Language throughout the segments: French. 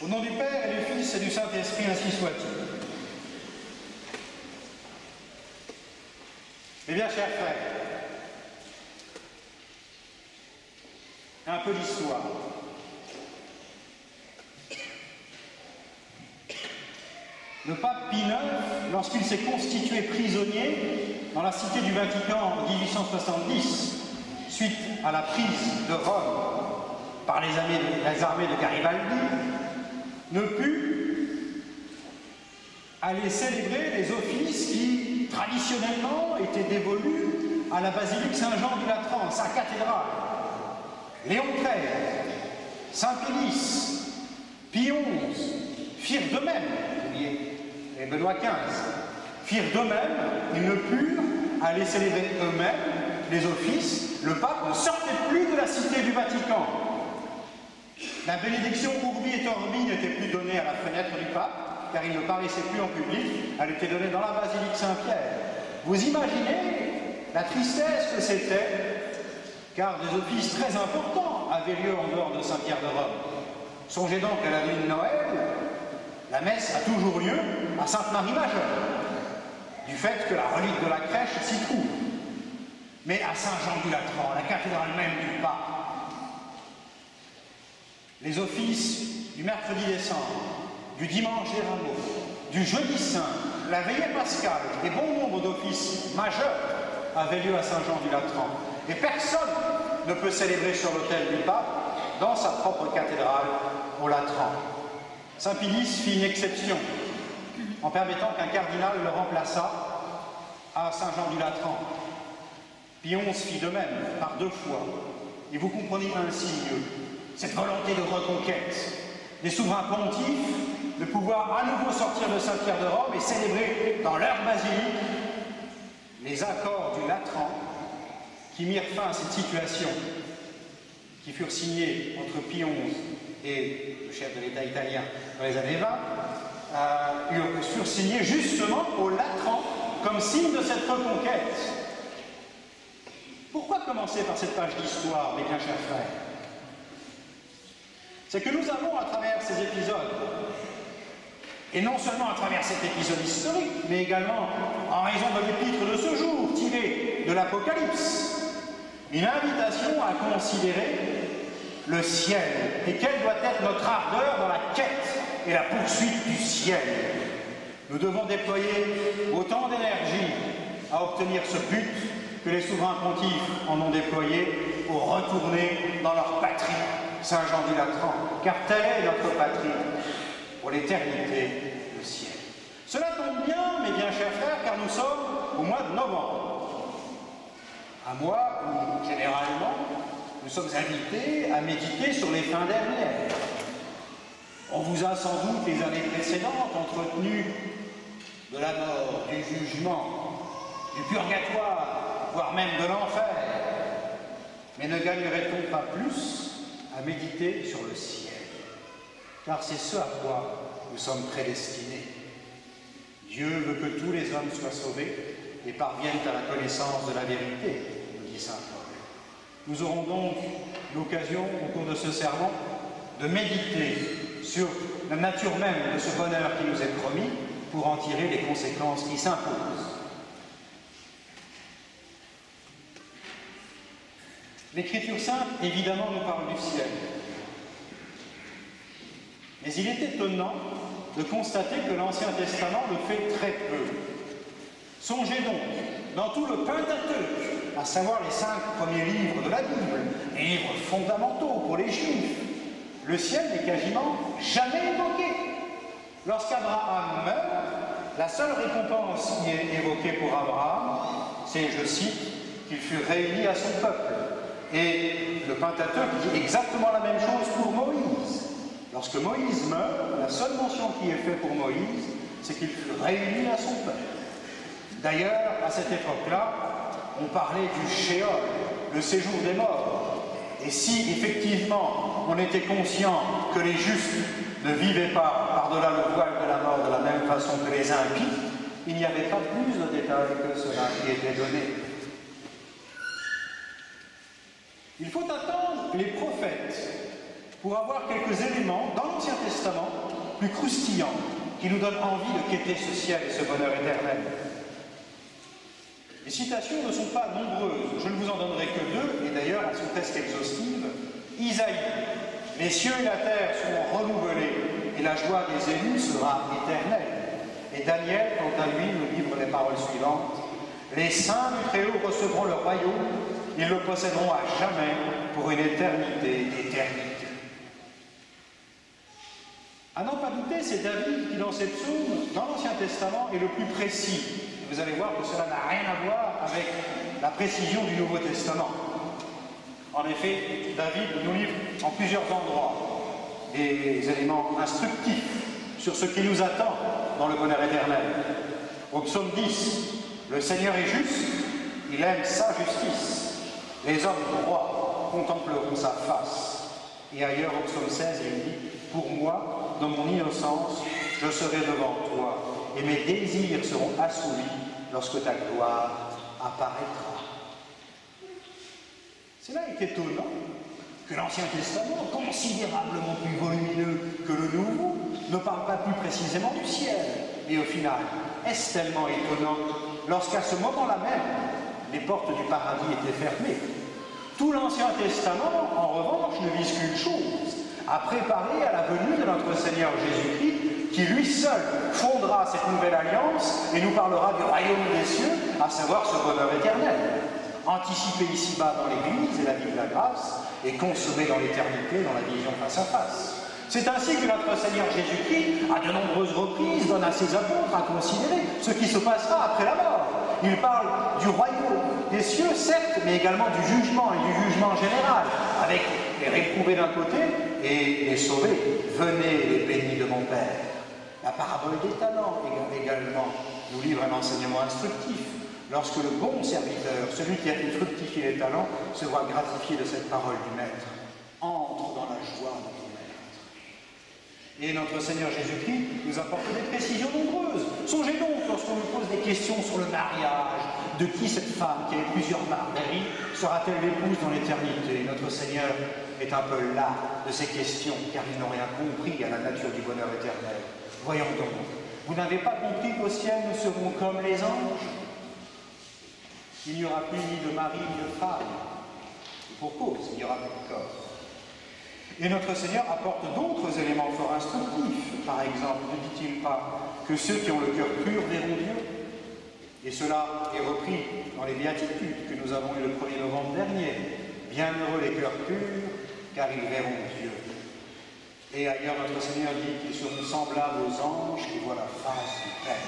Au nom du Père et du Fils et du Saint-Esprit, ainsi soit-il. Eh bien, chers frères, un peu d'histoire. Le pape Pie IX, lorsqu'il s'est constitué prisonnier dans la cité du Vatican en 1870, suite à la prise de Rome par les armées de Garibaldi, ne put aller célébrer les offices qui, traditionnellement, étaient dévolus à la basilique Saint-Jean du Latran, sa cathédrale. Léon XIII, Saint-Pédis, Pie XI firent de même, et Benoît XV firent de même, ils ne purent aller célébrer eux-mêmes les offices. Le pape ne sortait plus de la cité du Vatican. La bénédiction Urbi et Orbi n'était plus donnée à la fenêtre du pape, car il ne paraissait plus en public, elle était donnée dans la basilique Saint-Pierre. Vous imaginez la tristesse que c'était, car des offices très importants avaient lieu en dehors de Saint-Pierre de Rome. Songez donc à la nuit de Noël, la messe a toujours lieu à Sainte-Marie Majeure, du fait que la relique de la crèche s'y trouve. Mais à Saint-Jean du Latran, la cathédrale même du pape, les offices du mercredi des Cendres, du dimanche des Rameaux, du jeudi saint, la veillée pascale, et bon nombre d'offices majeurs avaient lieu à Saint-Jean du Latran. Et personne ne peut célébrer sur l'autel du pape dans sa propre cathédrale au Latran. Saint-Pédis fit une exception en permettant qu'un cardinal le remplaçât à Saint-Jean du Latran. Pie XI fit de même par 2 fois. Et vous comprenez ainsi mieux cette volonté de reconquête des souverains pontifes de pouvoir à nouveau sortir de Saint-Pierre de Rome et célébrer dans leur basilique les accords du Latran qui mirent fin à cette situation, qui furent signés entre Pie XI et le chef de l'État italien dans les années 20, furent signés justement au Latran comme signe de cette reconquête. Pourquoi commencer par cette page d'histoire, mes bien chers frères? C'est que nous avons à travers ces épisodes, et non seulement à travers cet épisode historique, mais également en raison de l'épître de ce jour, tiré de l'Apocalypse, une invitation à considérer le ciel et quelle doit être notre ardeur dans la quête et la poursuite du ciel. Nous devons déployer autant d'énergie à obtenir ce but que les souverains pontifes en ont déployé pour retourner dans leur patrie, Saint-Jean du Latran, car telle est notre patrie pour l'éternité, le ciel. Cela tombe bien, mes bien chers frères, car nous sommes au mois de novembre, un mois où, généralement, nous sommes invités à méditer sur les fins dernières. On vous a sans doute, les années précédentes, entretenu de la mort, du jugement, du purgatoire, voire même de l'enfer. Mais ne gagnerait-on pas plus à méditer sur le ciel? Car c'est ce à quoi nous sommes prédestinés. Dieu veut que tous les hommes soient sauvés et parviennent à la connaissance de la vérité, nous dit saint Paul. Nous aurons donc l'occasion, au cours de ce sermon, de méditer sur la nature même de ce bonheur qui nous est promis pour en tirer les conséquences qui s'imposent. L'Écriture sainte, évidemment, nous parle du ciel. Mais il est étonnant de constater que l'Ancien Testament le fait très peu. Songez donc, dans tout le Pentateuque, à savoir les 5 premiers livres de la Bible, les livres fondamentaux pour les Juifs, le ciel n'est quasiment jamais évoqué. Lorsqu'Abraham meurt, la seule récompense qui est évoquée pour Abraham, c'est, je cite, qu'il fut réuni à son peuple. Et le Pentateuque dit exactement la même chose pour Moïse. Lorsque Moïse meurt, la seule mention qui est faite pour Moïse, c'est qu'il fut réuni à son peuple. D'ailleurs, à cette époque-là, on parlait du Sheol, le séjour des morts. Et si, effectivement, on était conscient que les justes ne vivaient pas par-delà le voile de la mort de la même façon que les impies, il n'y avait pas plus de détails que cela qui était donné. Il faut attendre les prophètes pour avoir quelques éléments dans l'Ancien Testament plus croustillant, qui nous donne envie de quêter ce ciel et ce bonheur éternel. Les citations ne sont pas nombreuses, je ne vous en donnerai que deux, et d'ailleurs elles sont presque exhaustives. Isaïe, les cieux et la terre seront renouvelés, et la joie des élus sera éternelle. Et Daniel, quant à lui, nous livre les paroles suivantes. Les saints du Très-Haut recevront le royaume, ils le posséderont à jamais pour une éternité d'éternité. À n'en pas douter, c'est David qui, dans ces psaumes, dans l'Ancien Testament, est le plus précis. Vous allez voir que cela n'a rien à voir avec la précision du Nouveau Testament. En effet, David nous livre en plusieurs endroits des éléments instructifs sur ce qui nous attend dans le bonheur éternel. Au psaume 10, le Seigneur est juste, il aime sa justice. Les hommes droits contempleront sa face. Et ailleurs, au psaume 16, il dit, pour moi, dans mon innocence, je serai devant toi, et mes désirs seront assouvis lorsque ta gloire apparaîtra. Cela est étonnant que l'Ancien Testament, considérablement plus volumineux que le Nouveau, ne parle pas plus précisément du ciel. Et au final, est-ce tellement étonnant lorsqu'à ce moment-là même, les portes du paradis étaient fermées? Tout l'Ancien Testament, en revanche, ne vise qu'une chose, à préparer à la venue de notre Seigneur Jésus-Christ, qui lui seul fondera cette nouvelle alliance et nous parlera du royaume des cieux, à savoir ce bonheur éternel, anticipé ici-bas dans l'Église et la vie de la grâce, et consommé dans l'éternité dans la vision face à face. C'est ainsi que notre Seigneur Jésus-Christ, à de nombreuses reprises, donne à ses apôtres à considérer ce qui se passera après la mort. Il parle du royaume des cieux, certes, mais également du jugement et du jugement général, avec les réprouvés d'un côté et les sauvés. Venez les bénis de mon Père. La parabole des talents également nous livre un enseignement instructif. Lorsque le bon serviteur, celui qui a fait fructifier les talents, se voit gratifié de cette parole du Maître, entre dans la joie de ton Maître. Et notre Seigneur Jésus-Christ nous apporte des précisions nombreuses. Songez donc, lorsqu'on nous pose des questions sur le mariage, de qui cette femme qui a eu plusieurs maris sera-t-elle l'épouse dans l'éternité? Notre Seigneur est un peu las de ces questions, car ils n'ont rien compris à la nature du bonheur éternel. Voyons donc, vous n'avez pas compris qu'au ciel nous serons comme les anges? Il n'y aura plus ni de mari ni de femme. Et pour cause, il n'y aura plus de corps. Et notre Seigneur apporte d'autres éléments fort instructifs. Par exemple, ne dit-il pas que ceux qui ont le cœur pur verront Dieu? Et cela est repris dans les béatitudes que nous avons eu le 1er novembre dernier. Bienheureux les cœurs purs, car ils verront Dieu. Et ailleurs, notre Seigneur dit qu'ils seront semblables aux anges qui voient la face du Père.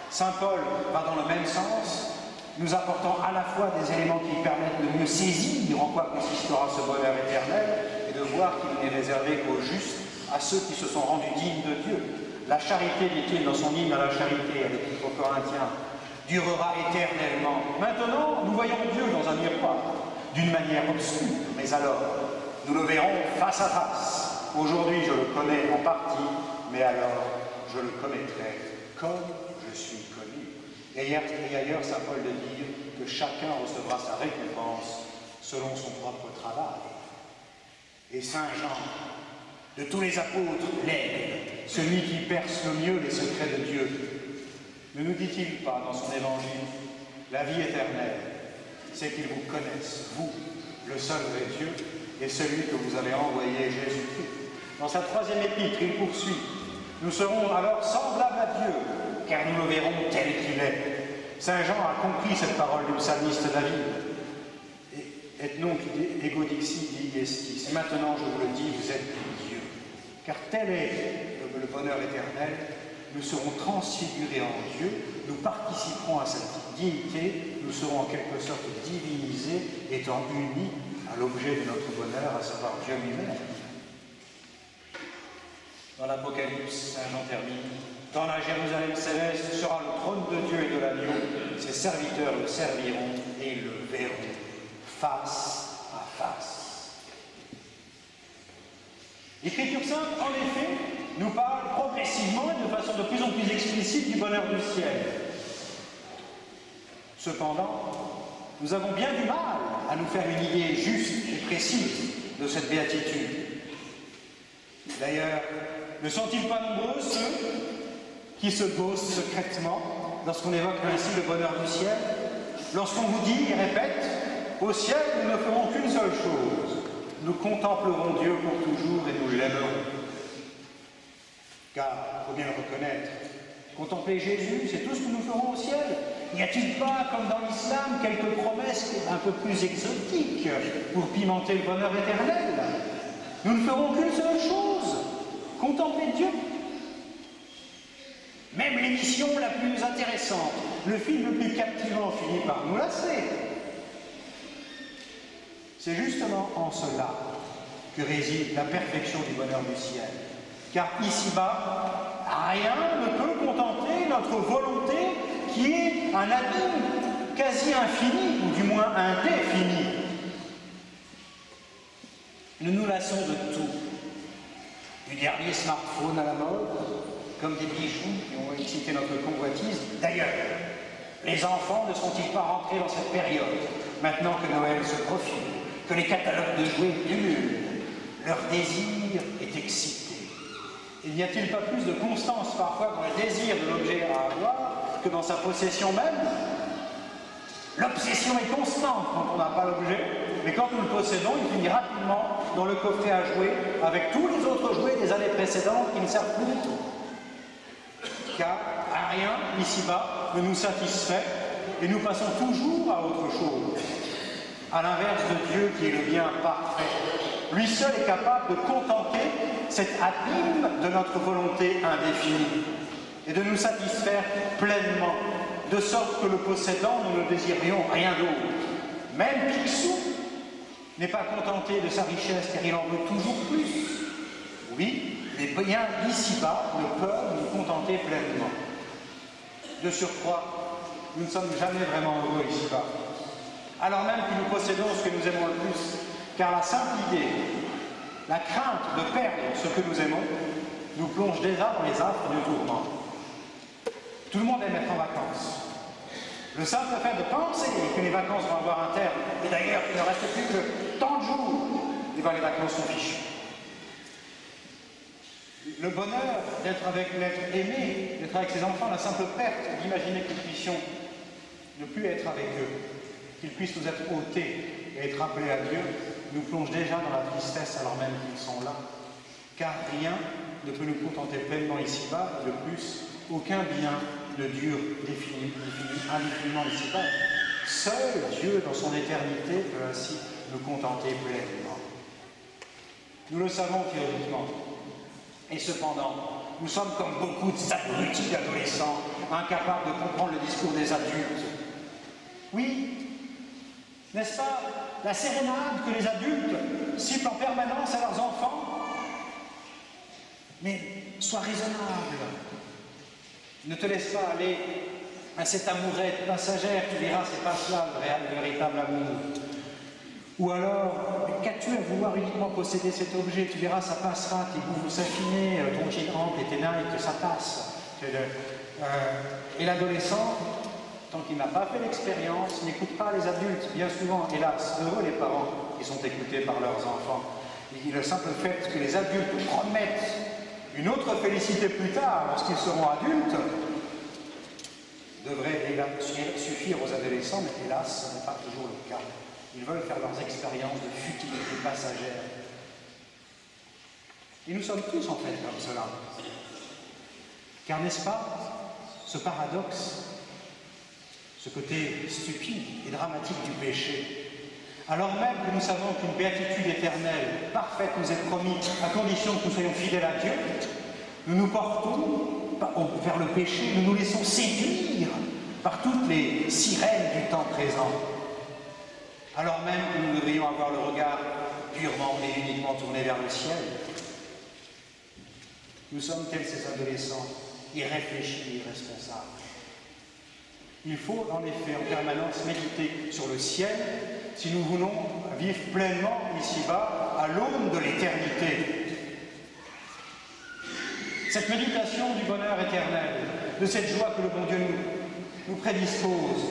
Saint Paul va dans le même sens, nous apportant à la fois des éléments qui permettent de mieux saisir en quoi consistera ce bonheur éternel et de voir qu'il n'est réservé qu'aux justes, à ceux qui se sont rendus dignes de Dieu. La charité, dit-il dans son hymne à la charité avec aux Corinthiens, durera éternellement. Maintenant, nous voyons Dieu dans un miroir, d'une manière obscure, mais alors, nous le verrons face à face. Aujourd'hui, je le connais en partie, mais alors, je le connaîtrai comme je suis connu. Et ailleurs, saint Paul de dire que chacun recevra sa récompense selon son propre travail. Et saint Jean, de tous les apôtres, l'aigle, celui qui perce le mieux les secrets de Dieu, ne nous dit-il pas dans son évangile, la vie éternelle, c'est qu'ils vous connaissent, vous, le seul vrai Dieu, et celui que vous avez envoyé, Jésus-Christ. Dans sa 3e épître, il poursuit, nous serons alors semblables à Dieu, car nous le verrons tel qu'il est. Saint Jean a compris cette parole du psalmiste David. Et nunc ego dixi di estis. Et maintenant, je vous le dis, vous êtes Dieu. Car tel est le bonheur éternel. Nous serons transfigurés en Dieu, nous participerons à cette dignité, nous serons en quelque sorte divinisés, étant unis à l'objet de notre bonheur, à savoir Dieu lui-même. Dans l'Apocalypse, Saint Jean termine, dans la Jérusalem céleste sera le trône de Dieu et de l'agneau, ses serviteurs le serviront et ils le verront face à face. L'Écriture sainte, en effet, nous parle progressivement et de façon de plus en plus explicite du bonheur du ciel. Cependant, nous avons bien du mal à nous faire une idée juste et précise de cette béatitude. D'ailleurs, Ne sont-ils pas nombreux ceux qui se gaussent secrètement lorsqu'on évoque ainsi le bonheur du ciel? Lorsqu'on vous dit et répète, au ciel nous ne ferons qu'une seule chose, nous contemplerons Dieu pour toujours et nous l'aimerons. Car, il faut bien le reconnaître, contempler Jésus, c'est tout ce que nous ferons au ciel. N'y a-t-il pas, comme dans l'islam, quelques promesses un peu plus exotiques pour pimenter le bonheur éternel? Nous ne ferons qu'une seule chose, contempler Dieu. Même l'émission la plus intéressante, le film le plus captivant finit par nous lasser. C'est justement en cela que réside la perfection du bonheur du ciel. Car ici-bas, rien ne peut contenter notre volonté qui est un abîme quasi infini, ou du moins indéfini. Nous nous lassons de tout, du dernier smartphone à la mode, comme des bijoux qui ont excité notre convoitise. D'ailleurs, les enfants ne sont-ils pas rentrés dans cette période, maintenant que Noël se profile, que les catalogues de jouets pullulent, leur désir est excité. Et n'y a-t-il pas plus de constance parfois dans le désir de l'objet à avoir que dans sa possession même? L'obsession est constante quand on n'a pas l'objet, mais quand nous le possédons, il finit rapidement dans le coffret à jouer avec tous les autres jouets des années précédentes qui ne servent plus du tout. Car rien, ici-bas, ne nous satisfait et nous passons toujours à autre chose. À l'inverse de Dieu qui est le bien parfait, lui seul est capable de contenter cet abîme de notre volonté indéfinie et de nous satisfaire pleinement, de sorte que le possédant, nous ne désirions rien d'autre. Même Picsou n'est pas contenté de sa richesse car il en veut toujours plus. Oui, les biens d'ici-bas ne peuvent nous contenter pleinement. De surcroît, nous ne sommes jamais vraiment heureux ici-bas, alors même que nous possédons ce que nous aimons le plus, car la simple idée, la crainte de perdre ce que nous aimons, nous plonge déjà dans les affres du tourment. Tout le monde aime être en vacances. Le simple fait de penser que les vacances vont avoir un terme, et d'ailleurs qu'il ne reste plus que tant de jours, et bien les vacances sont fichues. Le bonheur d'être avec l'être aimé, d'être avec ses enfants, la simple perte d'imaginer que nous puissions ne plus être avec eux, qu'ils puissent nous être ôtés et être appelés à Dieu, nous plonge déjà dans la tristesse alors même qu'ils sont là. Car rien ne peut nous contenter pleinement ici-bas, et de plus, aucun bien ne dure indéfiniment ici-bas. Seul Dieu, dans son éternité, peut ainsi nous contenter pleinement. Nous le savons théoriquement. Et cependant, nous sommes comme beaucoup d'abrutis d'adolescents, incapables de comprendre le discours des adultes. Oui, n'est-ce pas la sérénade que les adultes sifflent en permanence à leurs enfants? Mais sois raisonnable. Ne te laisse pas aller à cette amourette passagère, tu verras, c'est pas cela le véritable amour. Ou alors, qu'as-tu à vouloir uniquement posséder cet objet? Tu verras, ça passera, tes goûts vont s'affiner, ton jean ample et tes Nike, ça passe. Et l'adolescent, tant qu'il n'a pas fait l'expérience, n'écoute pas les adultes. Bien souvent, hélas, heureux les parents qui sont écoutés par leurs enfants. Et le simple fait que les adultes promettent une autre félicité plus tard, lorsqu'ils seront adultes, devrait suffire aux adolescents, mais hélas, ce n'est pas toujours le cas. Ils veulent faire leurs expériences de futilité passagère. Et nous sommes tous en fait comme cela. Car n'est-ce pas ce paradoxe, ce côté stupide et dramatique du péché, alors même que nous savons qu'une béatitude éternelle, parfaite, nous est promise, à condition que nous soyons fidèles à Dieu, nous nous portons vers le péché, nous nous laissons séduire par toutes les sirènes du temps présent. Alors même que nous devrions avoir le regard purement et uniquement tourné vers le ciel. Nous sommes tels ces adolescents, irréfléchis et irresponsables. Il faut en effet en permanence méditer sur le ciel si nous voulons vivre pleinement ici-bas à l'aune de l'éternité. Cette méditation du bonheur éternel, de cette joie que le bon Dieu nous prédispose,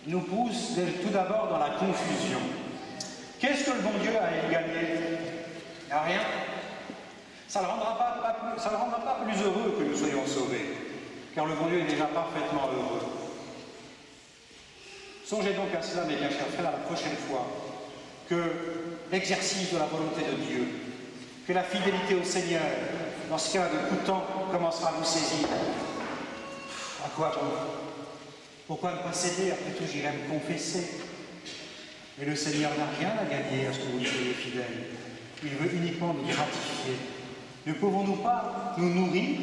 nous pousse tout d'abord dans la confusion. Qu'est-ce que le bon Dieu a gagné? Il n'y a rien. Ça ne le rendra pas plus heureux que nous soyons sauvés, car le bon Dieu est déjà parfaitement heureux. Songez donc à cela, mes bien chers frères, la prochaine fois que l'exercice de la volonté de Dieu, que la fidélité au Seigneur, dans ce cas de tout temps, commencera à vous saisir. À quoi bon? Pourquoi ne pas céder? Après tout, j'irai me confesser. Mais le Seigneur n'a rien à gagner à ce que vous soyez fidèles. Il veut uniquement nous gratifier. Ne pouvons-nous pas nous nourrir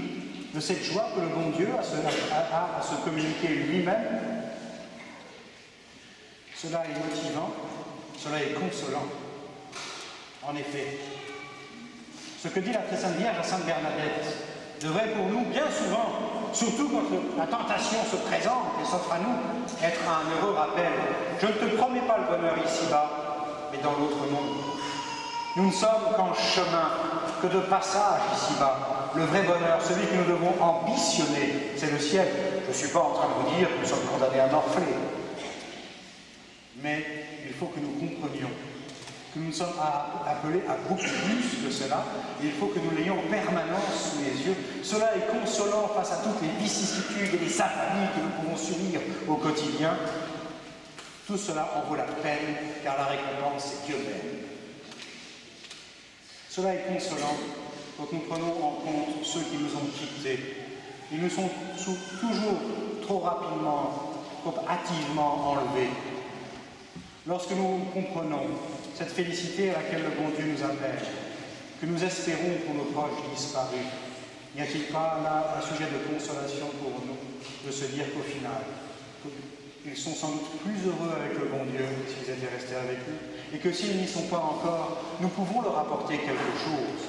de cette joie que le bon Dieu a à se communiquer lui-même? Cela est motivant, cela est consolant. En effet, ce que dit la très sainte Vierge à Sainte Bernadette devrait pour nous bien souvent, surtout quand la tentation se présente et s'offre à nous, être un heureux rappel. Je ne te promets pas le bonheur ici-bas, mais dans l'autre monde. Nous ne sommes qu'en chemin, que de passage ici-bas. Le vrai bonheur, celui que nous devons ambitionner, c'est le ciel. Je ne suis pas en train de vous dire que nous sommes condamnés à morfler. Mais il faut que nous comprenions que nous sommes appelés à beaucoup plus que cela, et il faut que nous l'ayons en permanence sous les yeux. Cela est consolant face à toutes les vicissitudes et les affamés que nous pouvons subir au quotidien. Tout cela en vaut la peine, car la récompense est Dieu même. Cela est consolant quand nous prenons en compte ceux qui nous ont quittés. Ils nous sont toujours trop rapidement, trop hâtivement enlevés. Lorsque nous comprenons cette félicité à laquelle le bon Dieu nous appelle, que nous espérons pour nos proches disparus, n'y a-t-il pas là un sujet de consolation pour nous de se dire qu'au final, ils sont sans doute plus heureux avec le bon Dieu s'ils étaient restés avec nous, et que s'ils n'y sont pas encore, nous pouvons leur apporter quelque chose,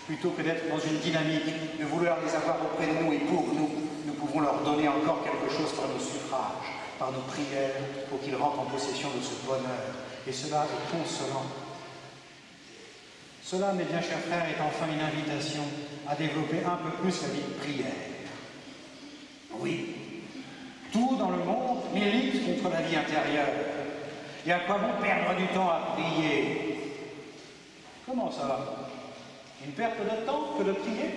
plutôt que d'être dans une dynamique de vouloir les avoir auprès de nous et pour nous, nous pouvons leur donner encore quelque chose par nos suffrages, par nos prières, pour qu'ils rentrent en possession de ce bonheur. Et cela est consolant. Cela, mes bien chers frères, est enfin une invitation à développer un peu plus la vie de prière. Oui, tout dans le monde milite contre la vie intérieure. Et à quoi bon perdre du temps à prier? Comment ça? Une perte de temps que de prier?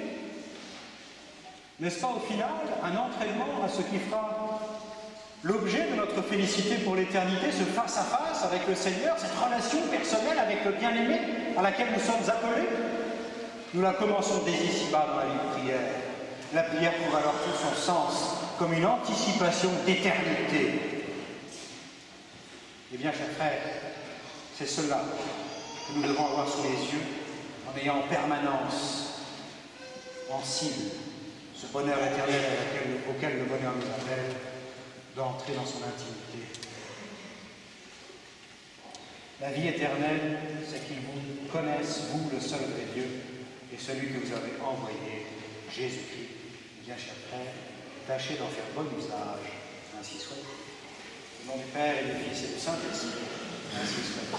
N'est-ce pas au final un entraînement à ce qui fera l'objet de notre félicité pour l'éternité, ce face-à-face avec le Seigneur, cette relation personnelle avec le bien-aimé à laquelle nous sommes appelés? Nous la commençons dès ici-bas dans la vie de prière. La prière trouve alors tout son sens comme une anticipation d'éternité. Eh bien, chers frères, c'est cela que nous devons avoir sous les yeux en ayant en permanence en cible ce bonheur éternel auquel le bonheur nous appelle, d'entrer dans son intimité. La vie éternelle, c'est qu'ils vous connaissent, vous, le seul vrai Dieu, et celui que vous avez envoyé, Jésus-Christ. Bien, chers frères, tâchez d'en faire bon usage, ainsi soit. Au nom du Père et du Fils et du Saint-Esprit, ainsi soit.